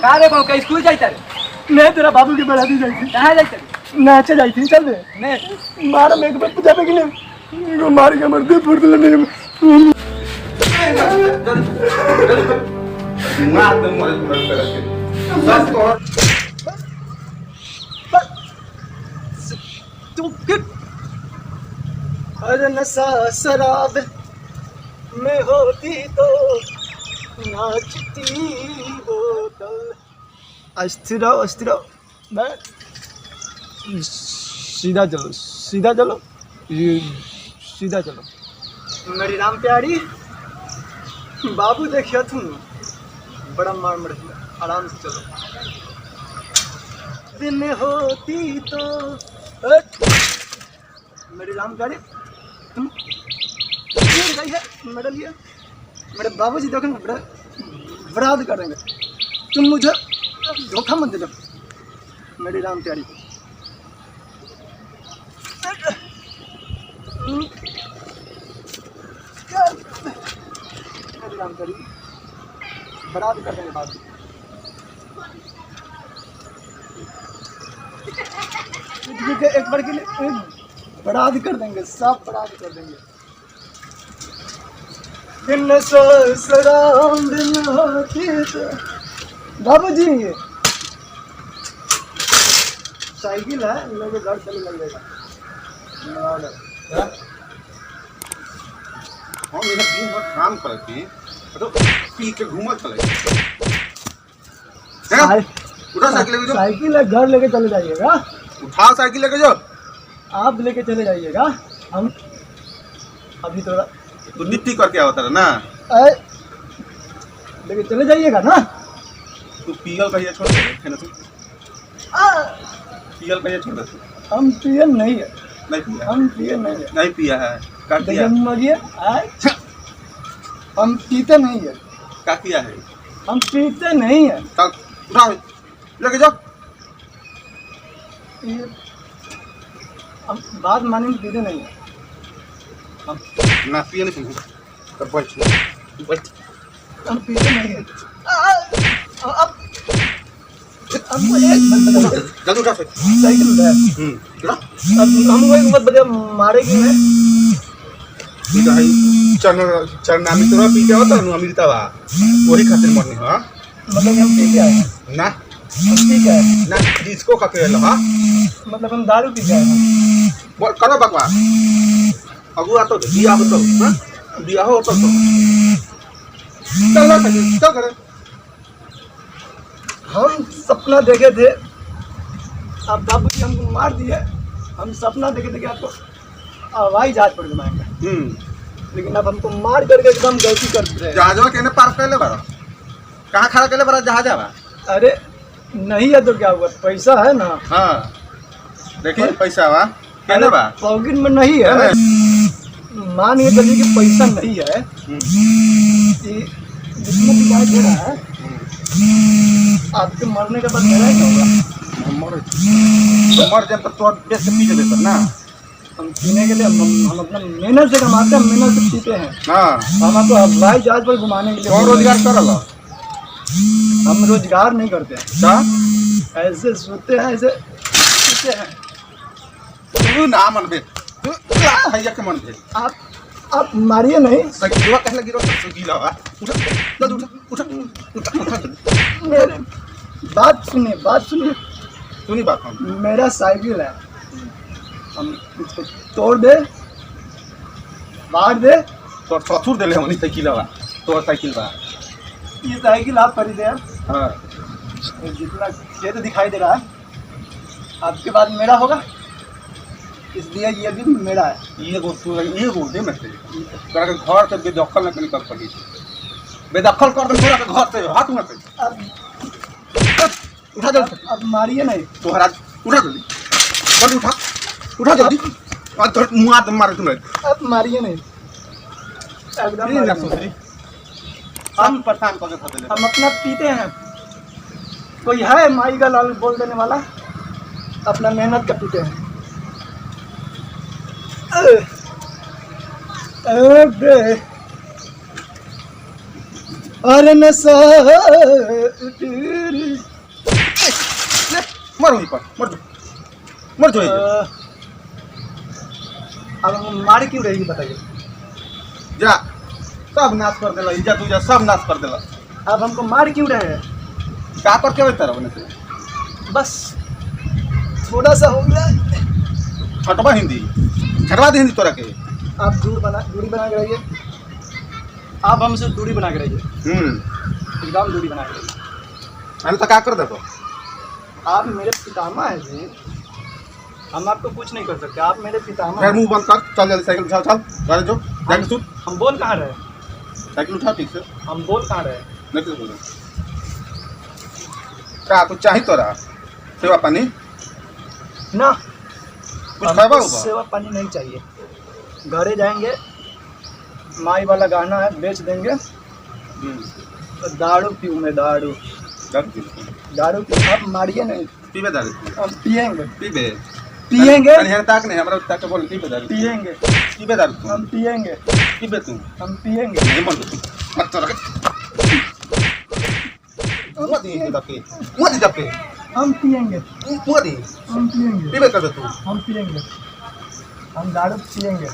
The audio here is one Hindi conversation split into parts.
का रे को स्कूल जाइता रे नहीं तेरा बाबू की बेड़ा दी जाती कहां जाइता रे नाचे जाती चल दे ने मार में एक बार पूजा पे कि नहीं को मार के मर दे फुर्त लेने मार दे मरे करके बस तू किट अरे नशा शराब में होती तो नाचती बोतल अस्थिर बैठ सीधा चलो सीधा चलो मेरी राम प्यारी बाबू देखियो तुम बड़ा मार मर आराम से चलो दिन होती तो मेरी राम प्यारी तुम मेरे लिए मेरे बाबूजी देखेंगे बड़ा बराद करेंगे तुम मुझे धोखा मत देना मेरी राम प्यारी मेरी राम प्यारी बराद कर देंगे बाबू एक बार के लिए बराद कर देंगे सब बराद कर देंगे दिन ससुराल दिन होती तो बाबूजी ये साइकिल है मेरे घर चले जाएगा हम इधर दिन भर काम करती तो पी के घूमत चले उठा साइकिल लेके जाओ साइकिल है घर लेके चले जाइएगा उठाओ साइकिल लेके जाओ आप लेके चले जाइएगा हम अभी थोड़ा तू डिप्टी करके आवता है ना लेके चले जाइएगा ना तू पीएल कहिए छोड़ दे है ना तू पीएल कहिए छोड़ दे हम पिए नहीं है नहीं पिया हम पिए नहीं है नहीं पिया है का किया मरिए हम पीते नहीं है का किया है हम पीते नहीं है चल उठाओ लेके जाओ ये हम बात मानेंगे पीते नहीं है हम ना पिए नहीं तो बैठ हम पीते नहीं है अब जल्दी उठा साइकिल उठा अब हमको एक बात बता मारेगी मैं ये तो है चरनामी तो पी के होता है अमृता बा वही खातिर मरनी हां मतलब हम पी के आए हैं ना हम पी के आए हैं ना डिस्को का के हां मतलब हम दारू पी के आए हैं बोल करो बकवास अगुआ तो दिया हो तो हां दिया हो तो चल चल करे हम सपना देखे थे अब बाबूजी हमको मार दिए हम सपना देखे थे कि आपको हवाई जहाज पर घुमाएंगे लेकिन अब हमको मार करके एकदम गलती कर रहे जहाजवा केने पार्क कर ले बारा कहां खड़ा कर ले बारा जहाजवा अरे नहीं है तो क्या हुआ पैसा है ना हां देखिए पैसा बा केने बा पॉकेट में नहीं है मानिए चलिए कि पैसा नहीं है जिसमें भी बात हो रहा है आपके मरने के बाद मेरा क्या होगा मर जाए तो बेच के पी के देता ना हम पीने के लिए हम अपना मेहनत से कमाते हैं मेहनत से पीते हैं हाँ हम आपको हवाई जहाज पर घुमाने के लिए और रोजगार कर लो हम रोजगार नहीं करते हैं क्या ऐसे सोते हैं ऐसे पीते हैं तू ना मन बे भैया के मन बे आप मारिए नहीं सकीवा कहला गिरो सकीला उठा जल्दी उठा उठा मेरे बात सुनिए सुनी बात हम मेरा साइकिल है हम इसको तोड़ दे मार दे तो ससुर देले हमनी साइकिल बा तो साइकिल बा ये साइकिल आप खरीदे हैं हां जितना खेत दिखाई दे रहा है आपके बाद मेरा होगा इसलिए ये भी मेरा है ये गो दे मैं तेरा के घर से बेदखल न कर पड़ी बेदखल कर दे पूरा के घर से हाथ में उठा जल्दी अब मारिए नहीं तोहरा उठा जल्दी उठा जल्दी और तो मुंह मार तुम्हें अब मारिए नहीं एकदम मारिए नहीं। हम परेशान कर दे हम अपना पीते हैं कोई है माई का लाल बोल देने वाला अपना मेहनत का पीते हैं अरे नशा तेरी। मर वहीं पर मर जो अब हम मारी क्यों रहेगी बताइए। जा सब नाश कर देला इज्जत उज्जत सब नाश कर देला। अब हमको मार क्यों रहे हैं। का पर के तरह बने से बस थोड़ा सा हो गया। छटवा हिंदी छटवा दे हिंदी तोरा के। आप दूरी बना के रहिए। आप हमसे दूरी बना के रहिए। एकदम दूरी बना के रहिए। अरे तो क्या कर देखो आप मेरे पितामह हैं जी। हम आपको कुछ नहीं कर सकते। आप मेरे पितामह फिर हैं। मुंह बंद कर चल जल्दी साइकिल उठा चल गाड़ी जो जाके सुन हम बोल कहाँ रहे। साइकिल उठा ठीक से हम बोल कहाँ रहे। नहीं तो बोल का कुछ चाहिए तोरा सेवा पानी ना कुछ हमको खावा होगा सेवा पानी नहीं चाहिए। घरे जाएंगे माई वाला गहना है बेच देंगे। तो दारू पीऊँगे दारू पी। आप मारिए नहीं। पीबे दारू हम पिएंगे पीबे पिएंगे अरे यार ताक नहीं हमरा ताक बोल पीबे दारू पिएंगे पीबे दारू तू हम पिएंगे पीबे तू हम पिएंगे। नहीं मन तू मत तोरा मत ये दबके मत दबके हम पिएंगे मत हम पिएंगे पीबे कर तू हम पिएंगे। हम दारू पिएंगे।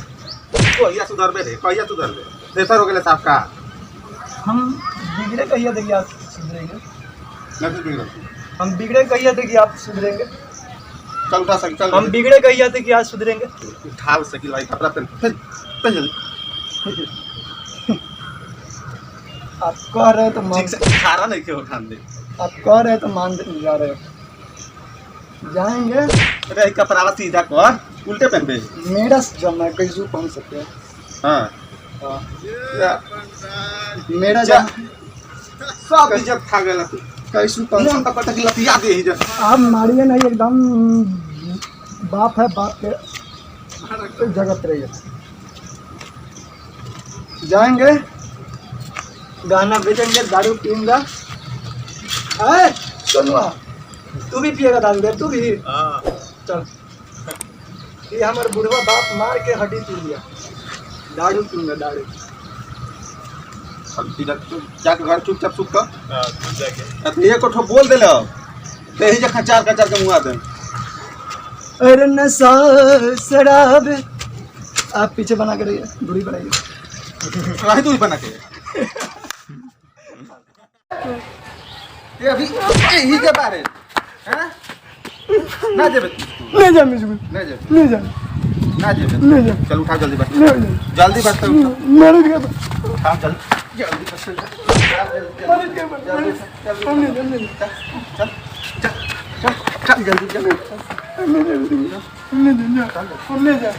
कहिया सुधर बे रे कहिया सुधर बे देसर हो गेले साफ का हम बिगड़े कहिए थे कि आप सुधरेंगे। नहीं बिगड़ हम बिगड़े कहिए थे कि आप सुधरेंगे। चल उठा साइकिल चल हम बिगड़े कहिए थे कि आज सुधरेंगे। उठा साइकिल भाई कपड़ा पहन जल्दी आप कह रहे तो मान ठीक से खारा नहीं के उठान दे आप कह रहे तो मान जा रहे हो। जाएंगे अरे कपड़ा सीधा कर उल्टे पहन दे मेरा जमा कैसे पहन सकते हैं। हां हाँ। मेरा जा। जमा सब इज्जत खा गेला तू कैसे पहन मुंह का पटक लतिया दे ही जा आप मारिए नहीं। एकदम बाप है बाप के जगत रहिए। जाएंगे गाना बेचेंगे दारू पीऊंगा। अरे सुनुआ तू भी पिएगा दारू रे तू भी। चल ये हमारे बुढ़वा बाप मार के हड्डी तोड़ दिया। दारू पीऊंगा दारू। जाके घर चुपचाप सुत कर तो ये को बोल दे लो ते ही जखा चार के मुआ दे अरे नशा शराब। आप पीछे बना के रहिए दूरी बनाइए। राही तू ही बना के ये अभी यही के बारे हैं ना जेबे ले जा मुझे ना जेबे ले जा ना जेबे ले जा चल उठा जल्दी बैठ ले जा जल्दी बैठ मेरे दिया उठा जल्दी जल्दी चल जल्दी जल्दी ले जा